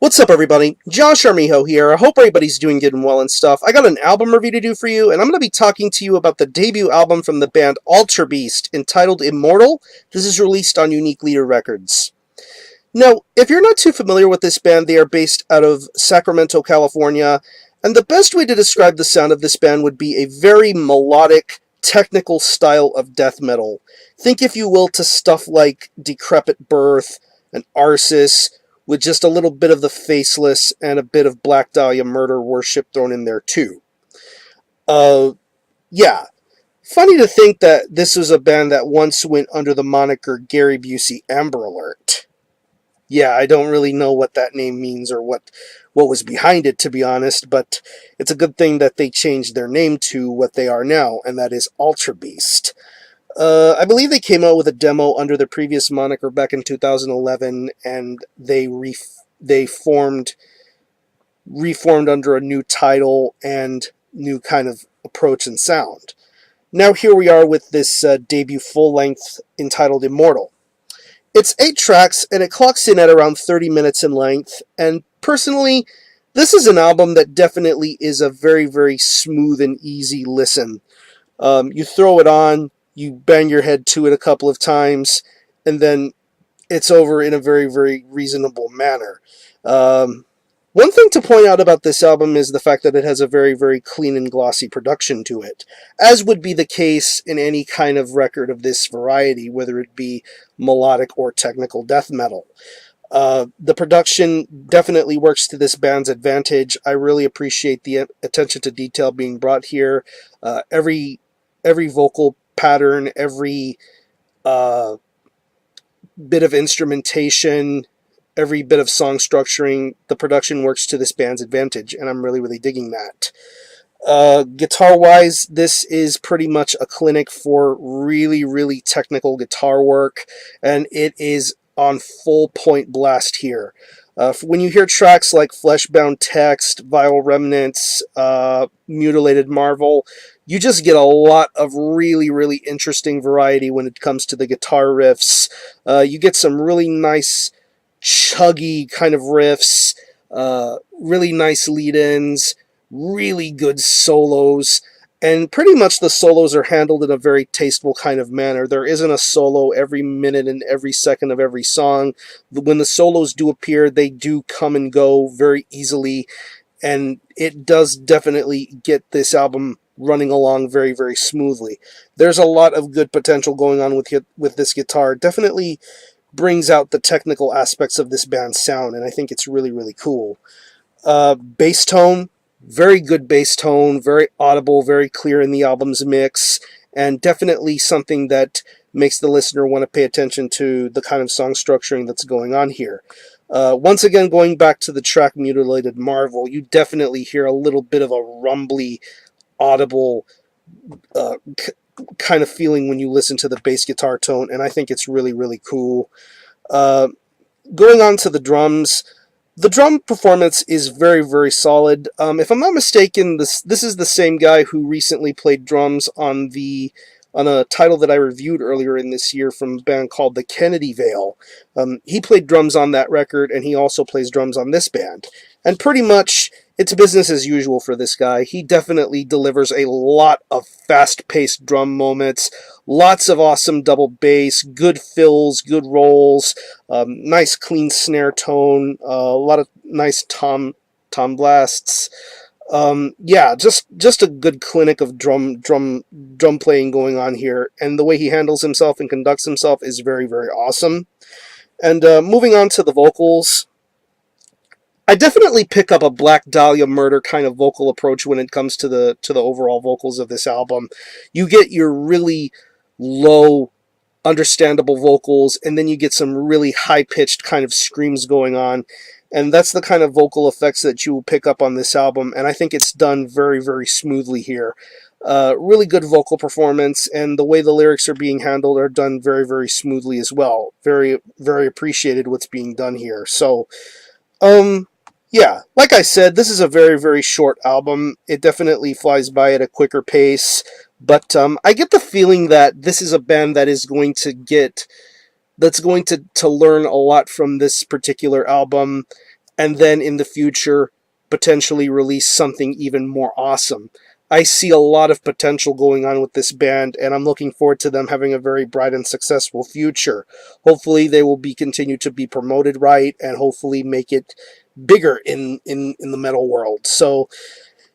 What's up, everybody? Josh Armijo here. I hope everybody's doing good and well and stuff. I got an album review to do for you, and I'm going to be talking to you about the debut album from the band Alterbeast, entitled Immortal. This is released on Unique Leader Records. Now, if you're not too familiar with this band, they are based out of Sacramento, California, and the best way to describe the sound of this band would be a very melodic, technical style of death metal. Think, if you will, to stuff like Decrepit Birth and Arsis, with just a little bit of the Faceless and a bit of Black Dahlia Murder Worship thrown in there too. Yeah. Funny to think that this was a band that once went under the moniker Gary Busey Amber Alert. Yeah, I don't really know what that name means or what was behind it, to be honest, but it's a good thing that they changed their name to what they are now, and that is Alterbeast. I believe they came out with a demo under the previous moniker back in 2011, and they reformed under a new title and new kind of approach and sound. Now here we are with this debut full-length entitled Immortal. It's 8 tracks, and it clocks in at around 30 minutes in length, and personally, this is an album that definitely is a very, very smooth and easy listen. You throw it on, you bang your head to it a couple of times, and then it's over in a very, very reasonable manner. One thing to point out about this album is the fact that it has a very, very clean and glossy production to it, as would be the case in any kind of record of this variety, whether it be melodic or technical death metal. The production definitely works to this band's advantage. I really appreciate the attention to detail being brought here. Every vocal pattern, every bit of instrumentation, every bit of song structuring, the production works to this band's advantage, and I'm really, really digging that. Guitar-wise, this is pretty much a clinic for really, really technical guitar work, and it is on full point blast here. When you hear tracks like Fleshbound Text, Vile Remnants, Mutilated Marvel, you just get a lot of really, really interesting variety when it comes to the guitar riffs. You get some really nice, chuggy kind of riffs, really nice lead-ins, really good solos, and pretty much the solos are handled in a very tasteful kind of manner. There isn't a solo every minute and every second of every song. When the solos do appear, they do come and go very easily, and it does definitely get this album running along very, very smoothly. There's a lot of good potential going on with this guitar. Definitely brings out the technical aspects of this band's sound, and I think it's really, really cool. Bass tone, very good bass tone, very audible, very clear in the album's mix, and definitely something that makes the listener want to pay attention to the kind of song structuring that's going on here. Once again, going back to the track Mutilated Marvel, you definitely hear a little bit of a rumbly, audible kind of feeling when you listen to the bass guitar tone, and I think it's really, really cool. Going on to the drums, the drum performance is very, very solid. If I'm not mistaken, this is the same guy who recently played drums on a title that I reviewed earlier in this year from a band called the Kennedy Vale. He played drums on that record, and he also plays drums on this band. And pretty much, it's business as usual for this guy. He definitely delivers a lot of fast-paced drum moments, lots of awesome double bass, good fills, good rolls, nice clean snare tone, a lot of nice tom blasts. Yeah, just a good clinic of drum playing going on here, and the way he handles himself and conducts himself is very, very awesome. And moving on to the vocals, I definitely pick up a Black Dahlia Murder kind of vocal approach when it comes to the overall vocals of this album. You get your really low, understandable vocals, and then you get some really high-pitched kind of screams going on. And that's the kind of vocal effects that you will pick up on this album, and I think it's done very, very smoothly here. Really good vocal performance, and the way the lyrics are being handled are done very, very smoothly as well. Very, very appreciated what's being done here. So, yeah, like I said, this is a very, very short album. It definitely flies by at a quicker pace, but I get the feeling that this is a band that is going to learn a lot from this particular album, and then in the future potentially release something even more awesome. I see a lot of potential going on with this band, and I'm looking forward to them having a very bright and successful future. Hopefully they will be continue to be promoted right, and hopefully make it bigger in the metal world. So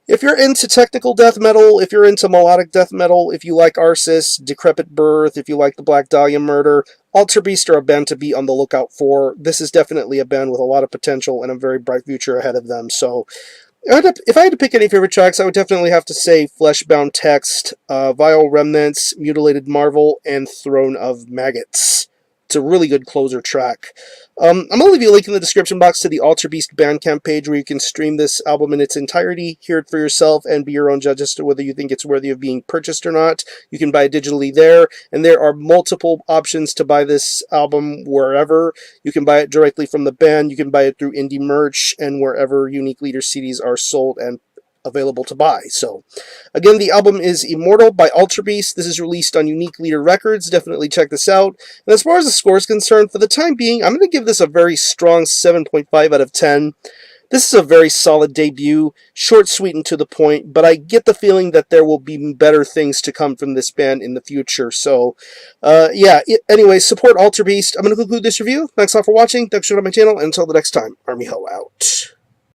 if you're into technical death metal, if you're into melodic death metal, if you like Arsis, Decrepit Birth, if you like the Black Dahlia Murder, Alterbeast are a band to be on the lookout for. This is definitely a band with a lot of potential and a very bright future ahead of them. So if I had to pick any favorite tracks, I would definitely have to say Fleshbound Text, Vile Remnants, Mutilated Marvel, and Throne of Maggots. It's a really good closer track. I'm going to leave you a link in the description box to the Alterbeast Bandcamp page where you can stream this album in its entirety, hear it for yourself, and be your own judge as to whether you think it's worthy of being purchased or not. You can buy it digitally there, and there are multiple options to buy this album wherever. You can buy it directly from the band, you can buy it through indie merch, and wherever Unique Leader CDs are sold and available to buy. So, again, the album is Immortal by Alterbeast. This is released on Unique Leader Records. Definitely check this out. And as far as the score is concerned, for the time being, I'm going to give this a very strong 7.5 out of 10. This is a very solid debut, short, sweet, and to the point, but I get the feeling that there will be better things to come from this band in the future. So, anyway, support Alterbeast. I'm going to conclude this review. Thanks a lot for watching. Thanks for joining my channel, and until the next time, Army Ho out.